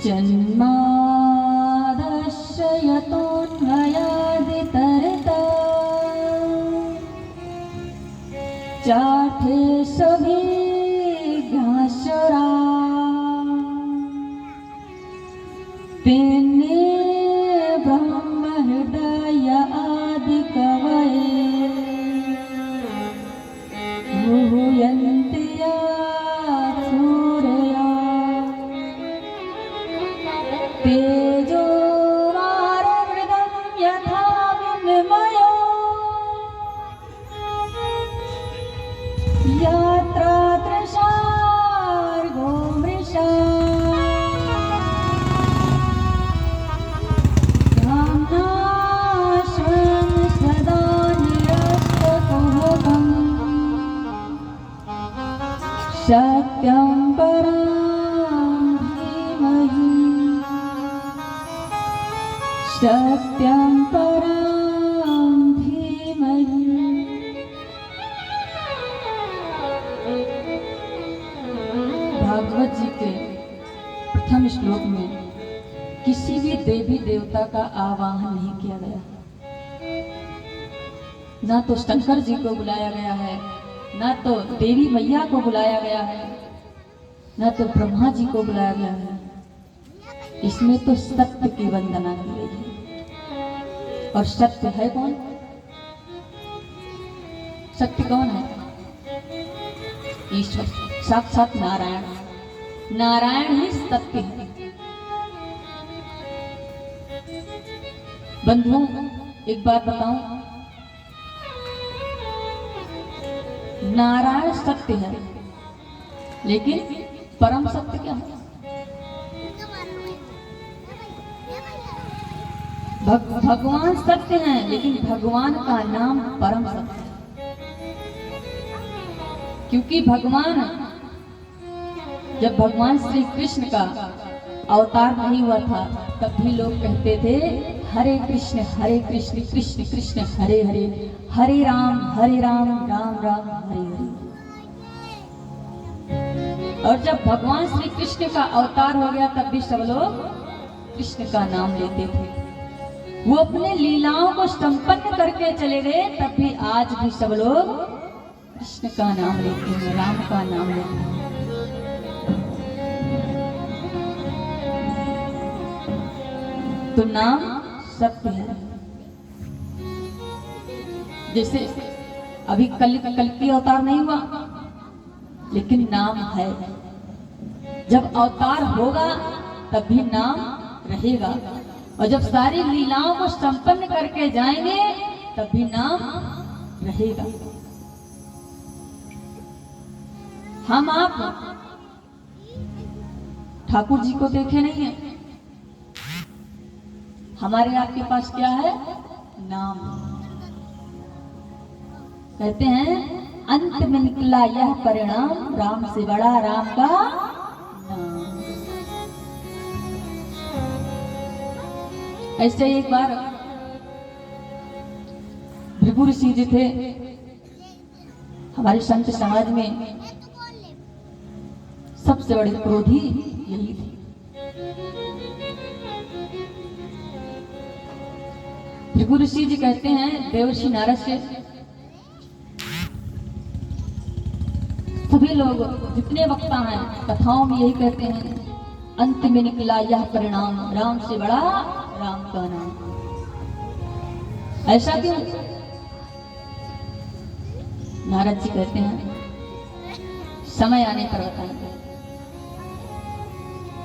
जन्मादस्य यतोऽन्वयादितरता चाठे सभी घासरा तेने ब्रह्म हृदय आदि कवये भूयन्ति सूर्या तेजोरारवृदं यथा विनिमयो यत्र तृषार्गो मृषा धाम्नाश्वं सदा निरस्तकुहकम् सत्यं परं धीमहि सत्यं परं धीमहि। भागवत जी के प्रथम श्लोक में किसी भी देवी देवता का आवाहन नहीं किया गया, ना तो शंकर जी को बुलाया गया है, ना तो देवी मैया को बुलाया गया है, ना तो ब्रह्मा जी को बुलाया गया है। इसमें तो सत्य की वंदना की गई है। और सत्य है कौन? सत्य कौन है? ईश्वर, साक्षात नारायण। नारायण ही सत्य है। बंधुओं, एक बात बताऊं, नारायण सत्य है, लेकिन परम सत्य क्या है? भगवान सत्य है, लेकिन भगवान का नाम परम सत्य है। क्योंकि जब भगवान श्री कृष्ण का अवतार नहीं हुआ था, तब भी लोग कहते थे हरे कृष्ण कृष्ण कृष्ण हरे हरे, हरे राम राम राम हरे हरे। और जब भगवान श्री कृष्ण का अवतार हो गया, तब भी सब लोग कृष्ण का नाम लेते थे। वो अपने लीलाओं को संपन्न करके चले गए, तब भी आज भी सब लोग कृष्ण का नाम लेते हैं, राम का नाम लेते हैं। तो नाम सत्य है। जैसे अभी कल की अवतार नहीं हुआ, लेकिन नाम है। जब अवतार होगा तब भी नाम रहेगा, और जब सारी लीलाओं को संपन्न करके जाएंगे तब भी नाम रहेगा। हम आप ठाकुर जी को देखे नहीं है, हमारे आपके पास क्या है? नाम। कहते हैं अंत में निकला यह परिणाम, राम से बड़ा राम का नाम। ऐसे एक बार भृगु ऋषि जी थे, हमारे संत समाज में सबसे बड़े क्रोधी यही थे। भृगु ऋषि जी कहते हैं देवर्षि नारद से, सभी लोग जितने वक्ता हैं कथाओं में यही कहते हैं अंत में निकला यह परिणाम, राम से बड़ा राम का नाम। ऐसा क्यों? नारद जी कहते हैं समय आने पर बताएंगे।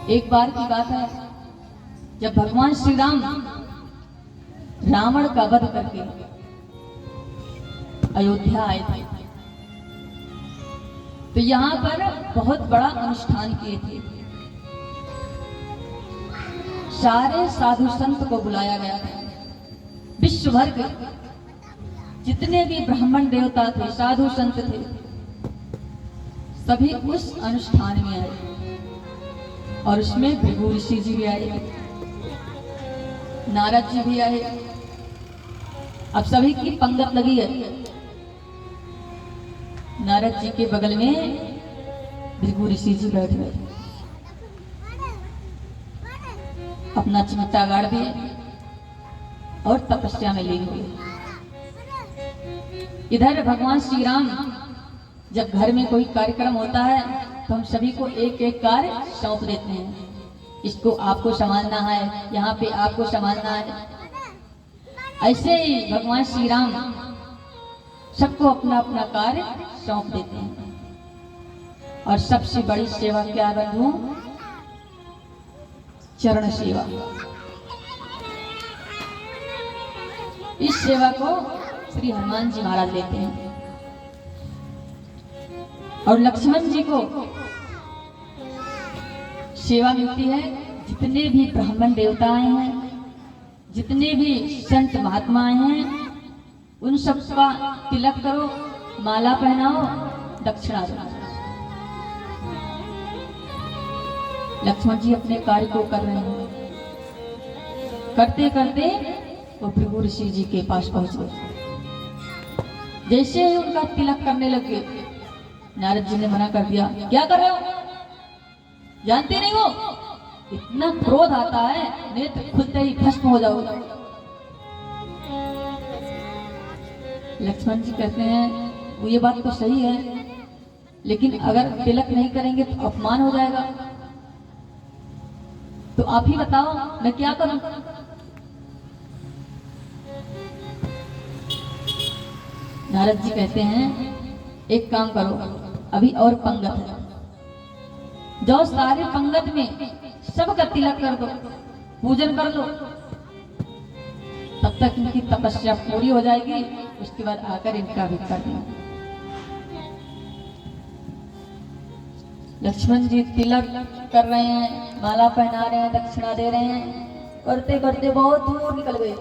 एक बार की बात है, जब भगवान श्री राम रावण का वध करके अयोध्या आए थे, तो यहाँ पर बहुत बड़ा अनुष्ठान किए थे। सारे साधु संत को बुलाया गया था। विश्व भर के जितने भी ब्राह्मण देवता थे, साधु संत थे, सभी उस अनुष्ठान में आए। और उसमें भृगु ऋषि जी भी आए, नारद जी भी आए। अब सभी की पंगत लगी है। नारद जी के बगल में भृगु ऋषि जी बैठ गए। अपना चिमटा गाड़ दिए और तपस्या में लीन हुए। इधर भगवान श्री राम जब घर में कोई कार्यक्रम होता है तो हम सभी को एक एक कार्य सौंप देते हैं। इसको आपको संभालना है, यहाँ पे आपको संभालना है। ऐसे ही भगवान श्री राम सबको अपना अपना कार्य सौंप देते हैं। और सबसे बड़ी सेवा क्या बंधु? चरण सेवा। इस सेवा को श्री हनुमान जी महाराज लेते हैं। और लक्ष्मण जी को सेवा मिलती है। जितने भी ब्राह्मण देवताएं हैं, जितने भी संत महात्माएं हैं, उन सबका तिलक करो, माला पहनाओ, दक्षिणा दो। लक्ष्मण जी अपने कार्य को कर रहे हैं। करते करते वो भृगु ऋषि जी के पास पहुंच गए। जैसे ही उनका तिलक करने लगे, नारद जी ने मना कर दिया। क्या कर रहे हो? जानते नहीं हो? इतना क्रोध आता है, नेत्र खुलते ही भस्म हो जाओगे। लक्ष्मण जी कहते हैं वो ये बात तो सही है, लेकिन अगर तिलक नहीं करेंगे तो अपमान हो जाएगा। तो आप ही बताओ मैं क्या करूं? नारद जी कहते हैं एक काम करो, अभी और पंगत है, जो सारे पंगत में सबका तिलक कर दो, पूजन कर लो, तब तक इनकी तपस्या पूरी हो जाएगी। उसके बाद आकर इनका भी कर देंगे। लक्ष्मण जी तिलक कर रहे हैं, माला पहना रहे हैं, दक्षिणा दे रहे हैं। करते करते बहुत दूर निकल गए।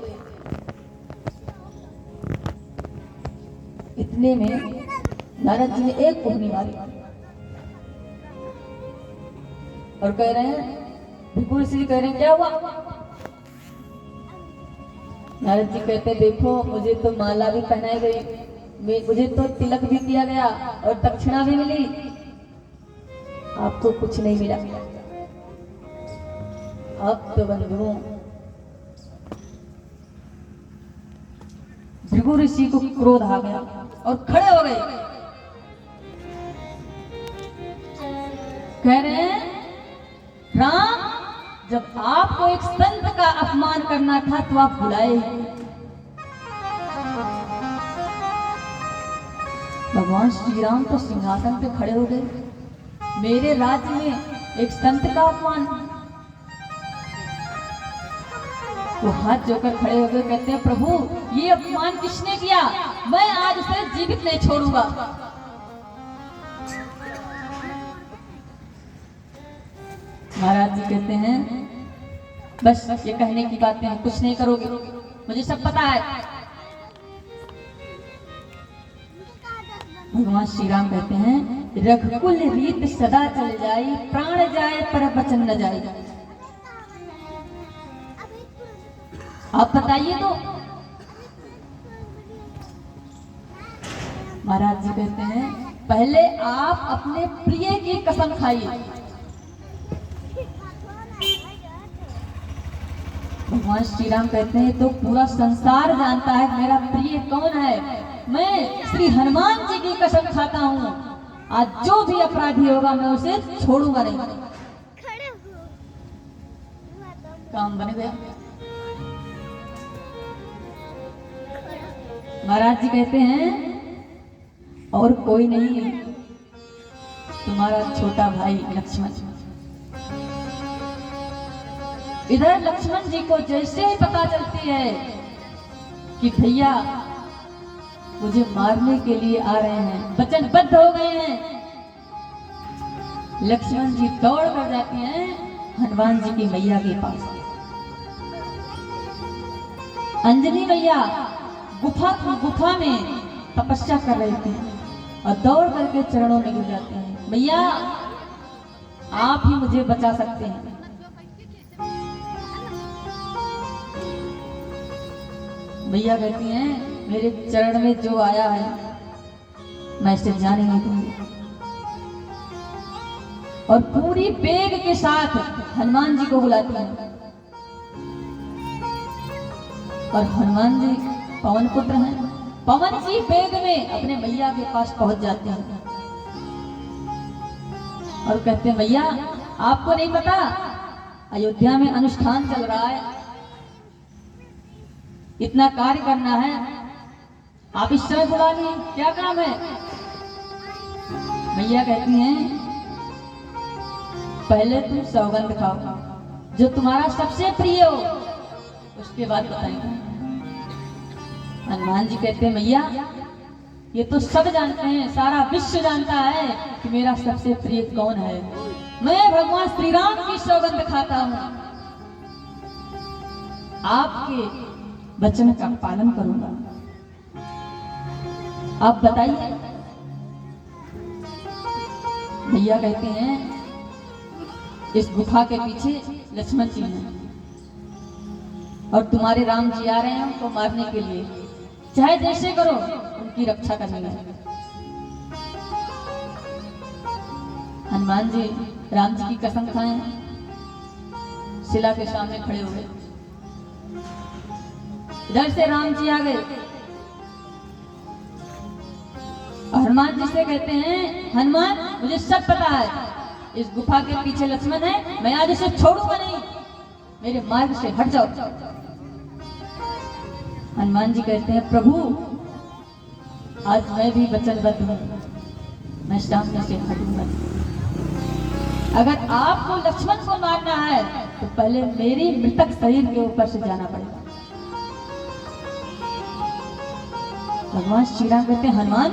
इतने में नारद जी ने एक पुगनी मारी और कह रहे हैं, भृगु ऋषि कह रहे हैं क्या हुआ? नारद जी कहते देखो मुझे तो माला भी पहनाई गई, मुझे तो तिलक भी किया गया और दक्षिणा भी मिली, आपको कुछ नहीं मिला। अब तो बंधुओं भृगु ऋषि को क्रोध आ गया और खड़े हो गए। कह रहे हैं राम, जब आपको एक संत का अपमान करना था तो आप बुलाए। भगवान श्री राम तो सिंहासन पे खड़े हो गए, मेरे राज्य में एक संत का अपमान। वो हाथ जोकर खड़े हो गए, कहते हैं प्रभु ये अपमान किसने किया? मैं आज उसे जीवित नहीं छोड़ूंगा। महाराज जी कहते हैं बस ये कहने की बातें हैं, कुछ नहीं करोगे, मुझे सब पता है। भगवान श्री राम कहते हैं रघुकुल रीत सदा चल जाई, प्राण जाए पर वचन न जाए। आप बताइए तो। महाराज जी कहते हैं पहले आप अपने प्रिय की कसम खाइए। भगवान श्री राम कहते हैं तो पूरा संसार जानता है मेरा प्रिय कौन है। मैं श्री हनुमान जी की कसम खाता हूँ, आज जो भी अपराधी होगा मैं उसे छोड़ूंगा नहीं। काम बन गया। महाराज जी कहते हैं और कोई नहीं, तुम्हारा छोटा भाई लक्ष्मण। इधर लक्ष्मण जी को जैसे ही पता चलती है कि भैया मुझे मारने के लिए आ रहे हैं, वचनबद्ध हो गए हैं, लक्ष्मण जी दौड़ कर जाते हैं हनुमान जी की मैया के पास। अंजनी मैया गुफा में तपस्या कर रहे थे और दौड़ करके चरणों में गिर जाते हैं। मैया आप ही मुझे बचा सकते हैं। मैया कहती हैं मेरे चरण में जो आया है मैं इसे जाने नहीं दूंगी। और पूरी बेग के साथ हनुमान जी को बुलाती हैं और हनुमान जी पवन पुत्र हैं। पवन जी वेग में अपने मैया के पास पहुंच जाते हैं और कहते हैं मैया आपको नहीं पता अयोध्या में अनुष्ठान चल रहा है, इतना कार्य करना है, आप इस समय बुला ली, क्या काम है? मैया कहती हैं पहले तुम सौगंध खाओ जो तुम्हारा सबसे प्रिय हो, उसके बाद बताएंगे। हनुमान जी कहते हैं मैया ये तो सब जानते हैं, सारा विश्व जानता है कि मेरा सबसे प्रिय कौन है। मैं भगवान श्री राम की सौगंध खाता हूं, आपके वचन का पालन करूंगा, आप बताइए। भैया कहते हैं इस गुफा के पीछे लक्ष्मण जी हैं और तुम्हारे राम जी आ रहे हैं उनको मारने के लिए, चाहे जैसे करो उनकी रक्षा करनी है। हनुमान जी राम जी की कसम खाएं, शिला के सामने खड़े हो गए। इधर से राम जी आ गए और हनुमान जी से कहते हैं हनुमान मुझे सब पता है, इस गुफा के पीछे लक्ष्मण है, मैं आज इसे छोड़ूंगा नहीं, मेरे मार्ग से हट जाओ। हनुमान जी कहते हैं प्रभु आज मैं भी वचनबद्ध हूं, मैं सामने से हटूंगा। अगर आपको लक्ष्मण को मारना है तो पहले मेरी मृतक शरीर के ऊपर से जाना पड़ेगा। भगवान श्री राम कहते हैं हनुमान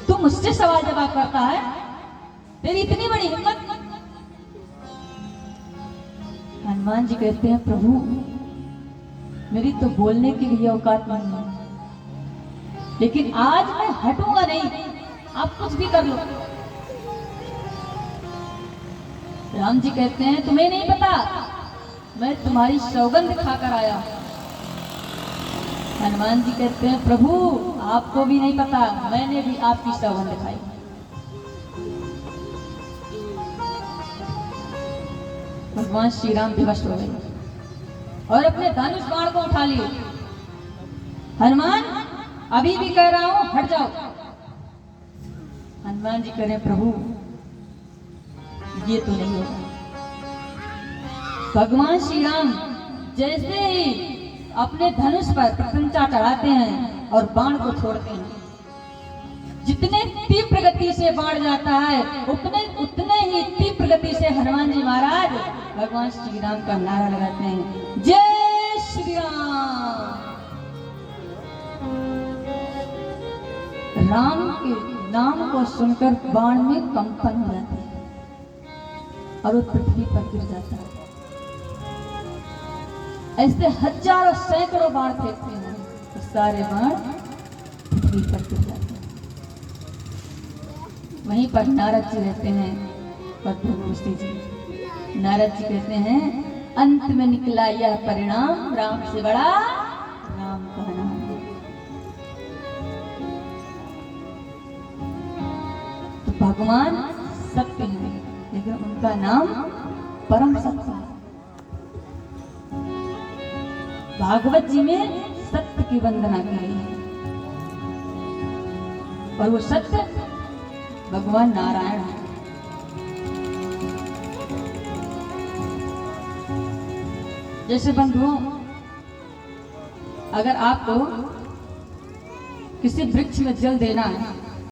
तू मुझसे सवाल जवाब करता है, तेरी इतनी बड़ी हिम्मत। हनुमान जी कहते हैं प्रभु मेरी तो बोलने के लिए औकात नहीं है, लेकिन आज मैं हटूंगा नहीं, आप कुछ भी कर लो। राम जी कहते हैं तुम्हें नहीं पता मैं तुम्हारी सौगंध खाकर आया। हनुमान जी कहते हैं प्रभु आपको भी नहीं पता, मैंने भी आपकी सौगंध खाई। भगवान श्री राम विवश हो गए और अपने धनुष बाण को उठा लिए। हनुमान अभी भी कह रहा हूं हट जाओ। हनुमान जी कह रहे प्रभु ये तो नहीं होगा। भगवान श्री राम जैसे ही अपने धनुष पर प्रशंसा चढ़ाते हैं और बाण को छोड़ते हैं, जितने तीव्र गति से बाण जाता है उतने ही तीव्र गति से हनुमान जी महाराज भगवान श्री राम का नारा लगाते हैं जय श्री राम। राम के नाम को सुनकर बाण में कंपन हो जाता है और वो पृथ्वी पर गिर जाता है। ऐसे हजारों सैकड़ों बाण फेंकते हैं तो सारे बाण पृथ्वी पर गिर जाते हैं। वहीं पर नारद जी रहते हैं पद्मभूषण जी। नारद जी कहते हैं अंत में निकला यह परिणाम, राम से बड़ा राम का नाम। तो भगवान सत्य है लेकिन उनका नाम परम सत्य है। भागवत जी में सत्य की वंदना की है और वो सत्य भगवान नारायण है। जैसे बंधुओं अगर आपको किसी वृक्ष में जल देना है